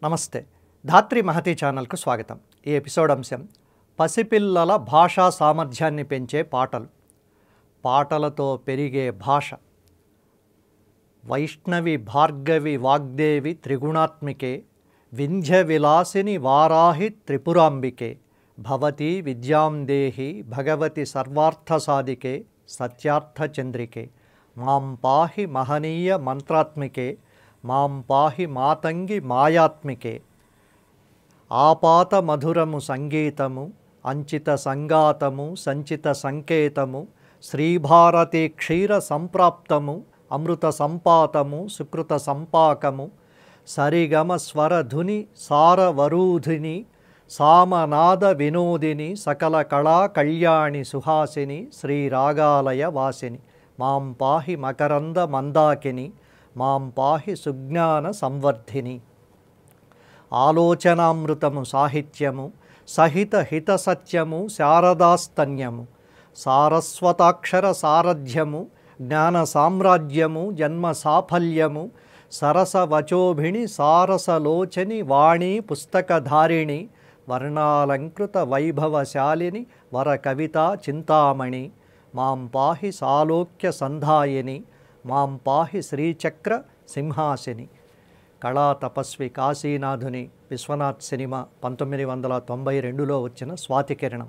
నమస్తే. ధాత్రి మహతి ఛానల్కు స్వాగతం. ఈ ఎపిసోడ్ అంశం పసిపిల్లల భాషా సామర్థ్యాన్ని పెంచే పాటలు. పాటలతో పెరిగే భాష. వైష్ణవి భార్గవి వాగ్దేవి త్రిగుణాత్మికే వింధ్య విలాసిని వారాహి త్రిపురాంబికే భవతి విద్యాం దేహి భగవతి సర్వార్థసాధికే సత్యార్థచంద్రికే మాం పాహి మహనీయ మంత్రాత్మికే మాం పాహి మాతంగి మాయాత్మికే. ఆపాత మధురము సంగీతము అంచిత సంగాతము సంచిత సంకేతము శ్రీభారతి క్షీర సంప్రాప్తము అమృత సంపాతము సుకృత సంపాకము సరిగమ స్వరధుని సారవరూధిని సామనాద వినోదిని సకల కళా కళ్యాణి సుహాసిని శ్రీరాగాలయ వాసిని మాం పాహి మకరంద మందాకిని మాం పాహి సుజ్ఞాన సంవర్ధిని. ఆలోచనామృతము సాహిత్యము సహిత హిత సత్యము శారదాస్తన్యము సారస్వతాక్షర సారథ్యము జ్ఞాన సామ్రాజ్యము జన్మ సాఫల్యము సరసవచోభిణి సారసలోచని వాణి పుస్తకధారిణి వర్ణాలంకృత వైభవశాలిని వర కవితా చింతామణి మాం పాహి సాలోక్య సంధాయిని మాం పాహి శ్రీచక్ర సింహాసిని. కళా తపస్వి కాశీనాథుని విశ్వనాథ్ సినిమా 1992లో వచ్చిన స్వాతికిరణం.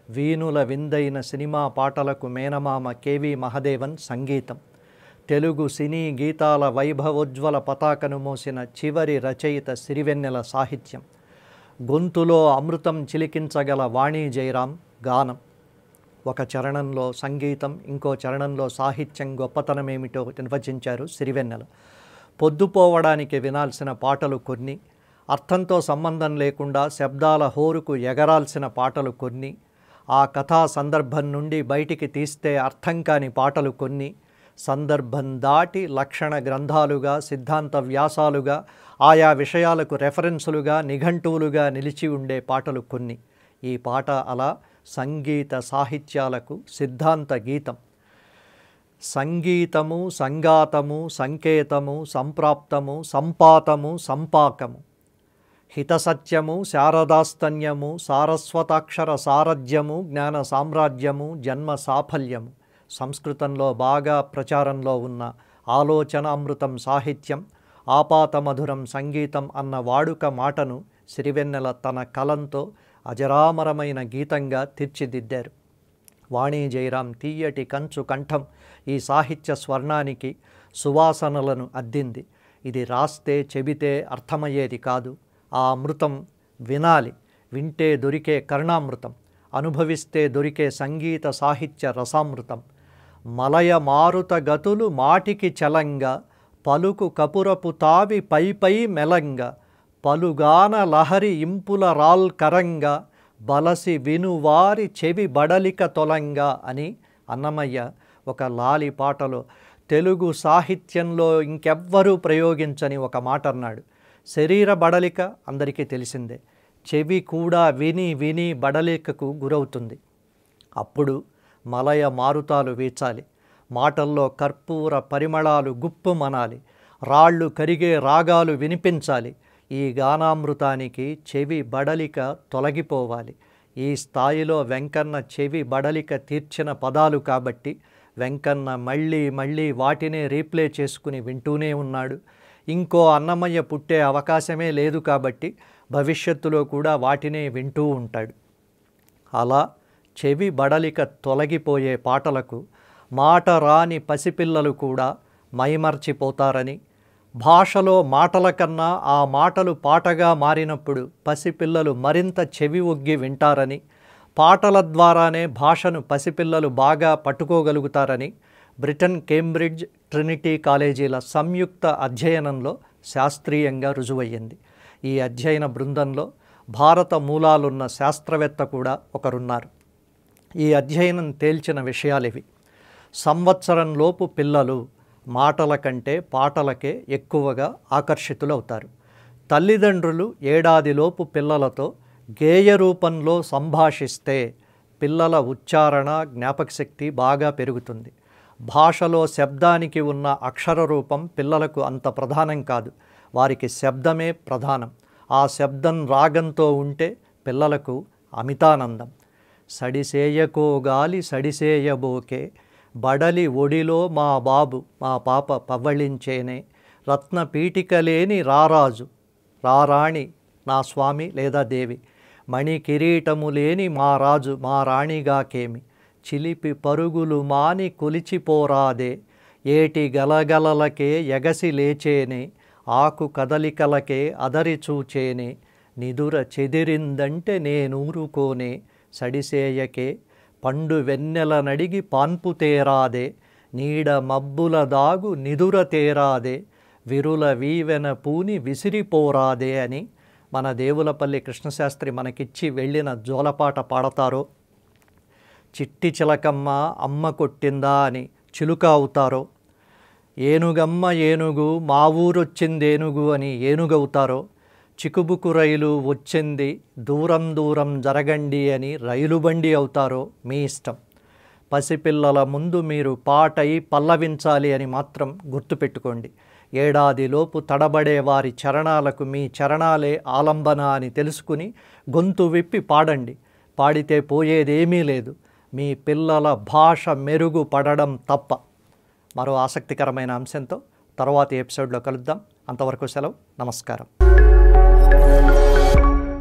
వీణుల విందైన సినిమా పాటలకు మేనమామ కెవి మహదేవన్ సంగీతం. తెలుగు సినీ గీతాల వైభవోజ్వల పతాకను మోసిన చివరి రచయిత సిరివెన్నెల సాహిత్యం. గొంతులో అమృతం చిలికించగల వాణి జయరాం గానం. ఒక చరణంలో సంగీతం, ఇంకో చరణంలో సాహిత్యం గొప్పతనమేమిటో నిర్వచించారు సిరివెన్నెల. పొద్దుపోవడానికి వినాల్సిన పాటలు కొన్ని, అర్థంతో సంబంధం లేకుండా శబ్దాల హోరుకు ఎగరాల్సిన పాటలు కొన్ని, ఆ కథా సందర్భం నుండి బయటికి తీస్తే అర్థం కాని పాటలు కొన్ని, సందర్భం దాటి లక్షణ గ్రంథాలుగా సిద్ధాంత వ్యాసాలుగా ఆయా విషయాలకు రెఫరెన్సులుగా నిఘంటువులుగా నిలిచి ఉండే పాటలు కొన్ని. ఈ పాట అలా సంగీత సాహిత్యాలకు సిద్ధాంత గీతం. సంగీతము సంగాతము సంకేతము సంప్రాప్తము సంపాతము సంపాకము హితసత్యము శారదాస్తన్యము సారస్వతాక్షర సారథ్యము జ్ఞాన సామ్రాజ్యము జన్మ సాఫల్యము. సంస్కృతంలో బాగా ప్రచారంలో ఉన్న ఆలోచనామృతం సాహిత్యం, ఆపాత మధురం సంగీతం అన్న వాడుక మాటను సిరివెన్నెల తన కలంతో అజరామరమైన గీతంగా తీర్చిదిద్దారు. వాణి జయరాం తీయటి కంచు కంఠం ఈ సాహిత్య స్వర్ణానికి సువాసనలను అద్దింది. ఇది రాస్తే చెబితే అర్థమయ్యేది కాదు. ఆ అమృతం వినాలి, వింటే దొరికే కరుణామృతం, అనుభవిస్తే దొరికే సంగీత సాహిత్య రసామృతం. మలయ మారుత గతులు మాటికి చలంగా పలుకు కపురపు తావి పై మెలంగా పలుగాన లహరి ఇంపుల రాల్ కరంగా బలసి వినువారి చెవి బడలిక తొలంగా అని అన్నమయ్య ఒక లాలి పాటలో తెలుగు సాహిత్యంలో ఇంకెవ్వరూ ప్రయోగించని ఒక మాట అన్నాడు. శరీర బడలిక అందరికీ తెలిసిందే, చెవి కూడా విని విని బడలికకు గురవుతుంది. అప్పుడు మలయ మారుతాలు వీచాలి, మాటల్లో కర్పూర పరిమళాలు గుప్పుమనాలి, రాళ్ళు కరిగే రాగాలు వినిపించాలి. ఈ గానామృతానికి చెవి బడలిక తొలగిపోవాలి. ఈ స్థాయిలో వెంకన్న చెవి బడలిక తీర్చిన పదాలు కాబట్టి వెంకన్న మళ్ళీ మళ్ళీ వాటినే రీప్లే చేసుకుని వింటూనే ఉన్నాడు. ఇంకో అన్నమయ్య పుట్టే అవకాశమే లేదు కాబట్టి భవిష్యత్తులో కూడా వాటినే వింటూ ఉంటాడు. అలా చెవి బడలిక తొలగిపోయే పాటలకు మాట రాని పసిపిల్లలు కూడా మైమర్చిపోతారని, భాషలో మాటల కన్నా ఆ మాటలు పాటగా మారినప్పుడు పసిపిల్లలు మరింత చెవి ఒగ్గి వింటారని, పాటల ద్వారానే భాషను పసిపిల్లలు బాగా పట్టుకోగలుగుతారని బ్రిటన్ కేంబ్రిడ్జ్ ట్రినిటీ కాలేజీల సంయుక్త అధ్యయనంలో శాస్త్రీయంగా రుజువయ్యింది. ఈ అధ్యయన బృందంలో భారత మూలాలున్న శాస్త్రవేత్త కూడా ఒకరున్నారు. ఈ అధ్యయనం తేల్చిన విషయాలివి. సంవత్సరంలోపు పిల్లలు మాటల కంటే పాటలకే ఎక్కువగా ఆకర్షితులవుతారు. తల్లిదండ్రులు ఏడాదిలోపు పిల్లలతో గేయ రూపంలో సంభాషిస్తే పిల్లల ఉచ్చారణ జ్ఞాపకశక్తి బాగా పెరుగుతుంది. భాషలో శబ్దానికి ఉన్న అక్షర రూపం పిల్లలకు అంత ప్రధానం కాదు, వారికి శబ్దమే ప్రధానం. ఆ శబ్దం రాగంతో ఉంటే పిల్లలకు అమితానందం. సడిసేయకో గాలి సడిసేయబోకే, బడలి ఒడిలో మా బాబు మా పాప పవ్వళించేనే, రత్న పీఠికలేని రారాజు రారాణి నా స్వామి లేదా దేవి, మణి కిరీటము లేని మా రాజు మా రాణిగాకేమి, చిలిపి పరుగులు మాని కొలిచిపోరాదే, ఏటి గలగలలకే ఎగసి లేచేనే, ఆకు కదలికలకే అదరి చూచేనే, నిదుర చెదిరిందంటే నేనూరుకోనే, సడిసేయకే పండు వెన్నెల నడిగి పాన్పు తేరాదే, నీడ మబ్బుల దాగు నిదుర తేరాదే, విరుల వీవెన పూని విసిరిపోరాదే అని మన దేవులపల్లి కృష్ణశాస్త్రి మనకిచ్చి వెళ్ళిన జోలపాట పాడతారో, చిట్టి చిలకమ్మ అమ్మ కొట్టిందా అని చిలుక అవుతారో, ఏనుగమ్మ ఏనుగు మా ఊరొచ్చిందేనుగు అని ఏనుగవుతారో, చికుబుకు రైలు వచ్చింది దూరం దూరం జరగండి అని రైలు బండి అవుతారో మీ ఇష్టం. పసిపిల్లల ముందు మీరు పాటై పల్లవించాలి అని మాత్రం గుర్తుపెట్టుకోండి. ఏడాదిలోపు తడబడే వారి చరణాలకు మీ చరణాలే ఆలంబన అని తెలుసుకుని గొంతు విప్పి పాడండి. పాడితే పోయేదేమీ లేదు, మీ పిల్లల భాష మెరుగుపడడం తప్ప. మరో ఆసక్తికరమైన అంశంతో తర్వాతి ఎపిసోడ్లో కలుద్దాం. అంతవరకు సెలవు, నమస్కారం.